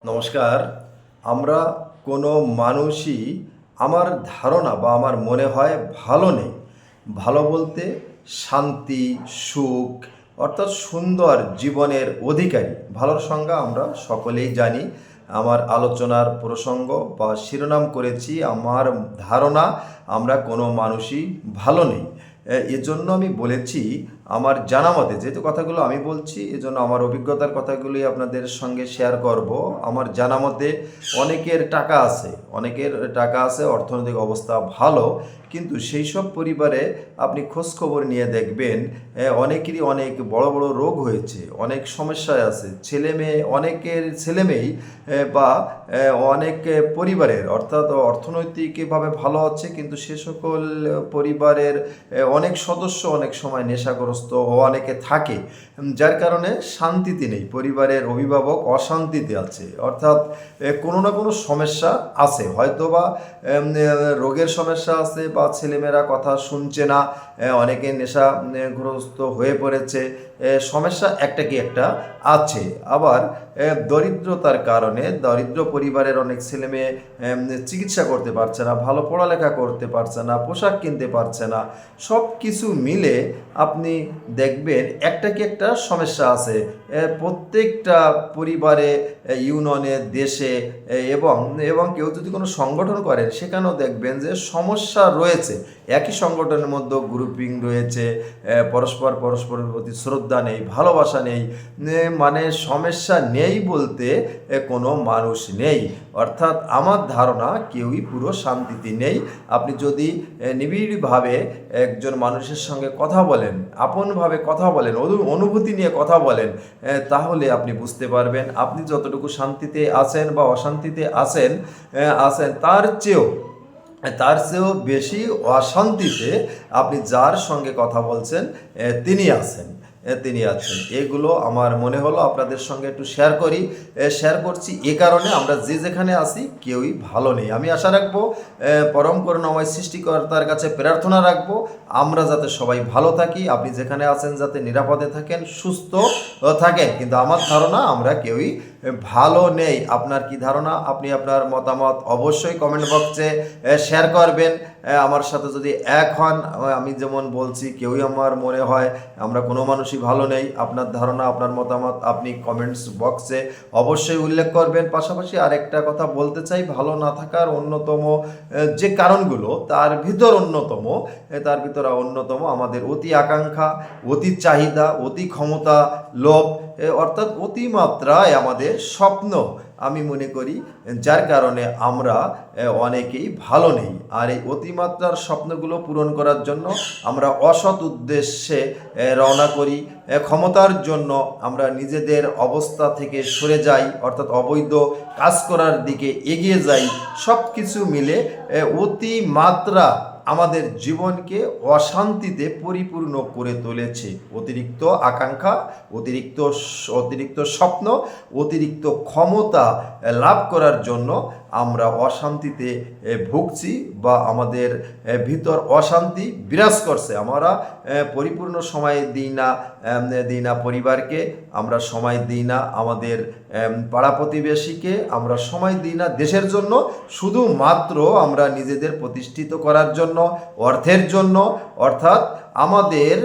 নমস্কার। আমরা কোনো মানুষই আমার ধারণা বা আমার মনে হয় ভালো নেই। ভালো বলতে শান্তি, সুখ অর্থাৎ সুন্দর জীবনের অধিকারী। ভালোর সংজ্ঞা আমরা সকলেই জানি। আমার আলোচনার প্রসঙ্গ বা শিরোনাম করেছি আমার ধারণা আমরা কোনো মানুষই ভালো নেই। এজন্য আমি বলেছি আমার জানা মতে, যেহেতু কথাগুলো আমি বলছি এজন্য আমার অভিজ্ঞতার কথাগুলি আপনাদের সঙ্গে শেয়ার করব। আমার জানা মতে অনেকের টাকা আছে, অর্থনৈতিক অবস্থা ভালো, কিন্তু সেই সব পরিবারে আপনি খোঁজখবর নিয়ে দেখবেন অনেকেরই অনেক বড় বড় রোগ হয়েছে, অনেক সমস্যায় আছে, অনেকের ছেলেমেয়েই বা অনেক পরিবারের অর্থাৎ অর্থনৈতিকভাবে ভালো আছে, কিন্তু সে সকল পরিবারের অনেক সদস্য অনেক সময় নেশাগ্রস্ত অনেকে থাকে, যার কারণে শান্তিতে নেই। পরিবারের অভিভাবক অশান্তিতে আছে, অর্থাৎ কোনো না কোনো সমস্যা আছে, হয়তোবা রোগের সমস্যা আছে বা ছেলেমেয়েরা কথা শুনছে না, অনেকে নেশাগ্রস্ত হয়ে পড়েছে, সমস্যা একটা কি একটা আছে। আবার দরিদ্রতার কারণে দরিদ্র পরিবারের অনেক ছেলে মেয়ে চিকিৎসা করতে পারছে না, ভালো পড়ালেখা করতে পারছে না, পোশাক কিনতে পারছে না। সব কিছু মিলে আপনি দেখবেন একটা কি একটা সমস্যা আছে প্রত্যেকটা পরিবারে, ইউনিয়নে, দেশে, এবং এবং কেউ যদি কোনো সংগঠন করেন সেখানেও দেখবেন যে সমস্যা রয়েছে। একই সংগঠনের মধ্যে গ্রুপিং রয়েছে, পরস্পরের প্রতি শ্রদ্ধা নেই, ভালোবাসা নেই, মানে সমস্যা নেই বলতে কোনো মানুষ নেই। অর্থাৎ আমার ধারণা কেউই পুরো শান্তিতে নেই। আপনি যদি নিবিড়ভাবে একজন মানুষের সঙ্গে কথা বলেন, আপনভাবে কথা বলেন, অনুভূতি নিয়ে কথা বলেন, তাহলে আপনি বুঝতে পারবেন আপনি যতটুকু শান্তিতে আছেন বা অশান্তিতে আছেন তার চেয়েও বেশি অশান্তিতে আপনি যার সঙ্গে কথা বলছেন তিনি আছেন। এগুলো আমার মনে হলো আপনাদের সঙ্গে একটু শেয়ার করছি। এ কারণে আমরা যে যেখানে আছি কেউই ভালো নেই। আমি আশা রাখবো, পরম করুণাময় সৃষ্টিকর্তার কাছে প্রার্থনা রাখবো আমরা যাতে সবাই ভালো থাকি, আপনি যেখানে আছেন যাতে নিরাপদে থাকেন, সুস্থ থাকেন। কিন্তু আমার ধারণা আমরা কেউই ভালো নেই। আপনার কি ধারণা? আপনি আপনার মতামত অবশ্যই কমেন্ট বক্সে শেয়ার করবেন। আমার সাথে যদি এক হন, আমি যেমন বলছি কেউই আমার মনে হয় আমরা কোনো মানুষই ভালো নেই, আপনার ধারণা আপনার মতামত আপনি কমেন্টস বক্সে অবশ্যই উল্লেখ করবেন। পাশাপাশি আরেকটা কথা বলতে চাই, ভালো না থাকার অন্যতম যে কারণগুলো তার ভিতর অন্যতম আমাদের অতি আকাঙ্ক্ষা, অতি চাহিদা, অতি ক্ষমতা, লোভ, অর্থাৎ অতিমাত্রায় আমাদের স্বপ্ন আমি মনে করি, যার কারণে আমরা অনেকেই ভালো নেই। আর এই অতিমাত্রার স্বপ্নগুলো পূরণ করার জন্য আমরা অসৎ উদ্দেশ্যে রওনা করি, ক্ষমতার জন্য আমরা নিজেদের অবস্থা থেকে সরে যাই, অর্থাৎ অবৈধ কাজ করার দিকে এগিয়ে যাই। সব কিছু মিলে অতিমাত্রা আমাদের জীবনকে অশান্তিতে পরিপূর্ণ করে তুলেছে। অতিরিক্ত আকাঙ্ক্ষা, অতিরিক্ত স্বপ্ন, অতিরিক্ত ক্ষমতা লাভ করার জন্য আমরা অশান্তিতে ভুগছি বা আমাদের ভিতর অশান্তি বিরাজ করছে। আমরা পরিপূর্ণ সময় দিই না পরিবারকে, আমরা সময় দিই না আমাদের পাড়া প্রতিবেশীকে, আমরা সময় দিই না দেশের জন্য, শুধুমাত্র আমরা নিজেদের প্রতিষ্ঠিত করার জন্য, অর্থের জন্য, অর্থাৎ আমাদের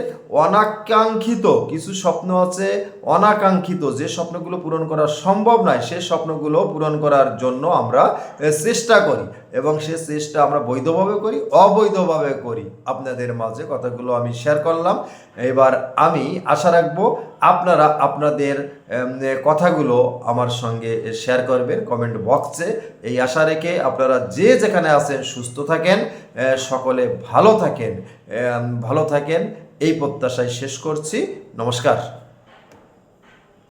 অনাকাঙ্ক্ষিত কিছু স্বপ্ন আছে, অনাকাঙ্ক্ষিত যে স্বপ্নগুলো পূরণ করা সম্ভব নয় সে স্বপ্নগুলো পূরণ করার জন্য আমরা চেষ্টা করি, এবং সে চেষ্টা আমরা বৈধভাবে করি, অবৈধভাবে করি। আপনাদের মাঝে কথাগুলো আমি শেয়ার করলাম। এবার আমি আশা রাখবো আপনারা আপনাদের কথাগুলো আমার সঙ্গে শেয়ার করবেন কমেন্ট বক্সে। এই আশা রেখে আপনারা যে যেখানে আছেন সুস্থ থাকেন, সকলে ভালো থাকেন এই প্রত্যাশায় শেষ করছি। নমস্কার।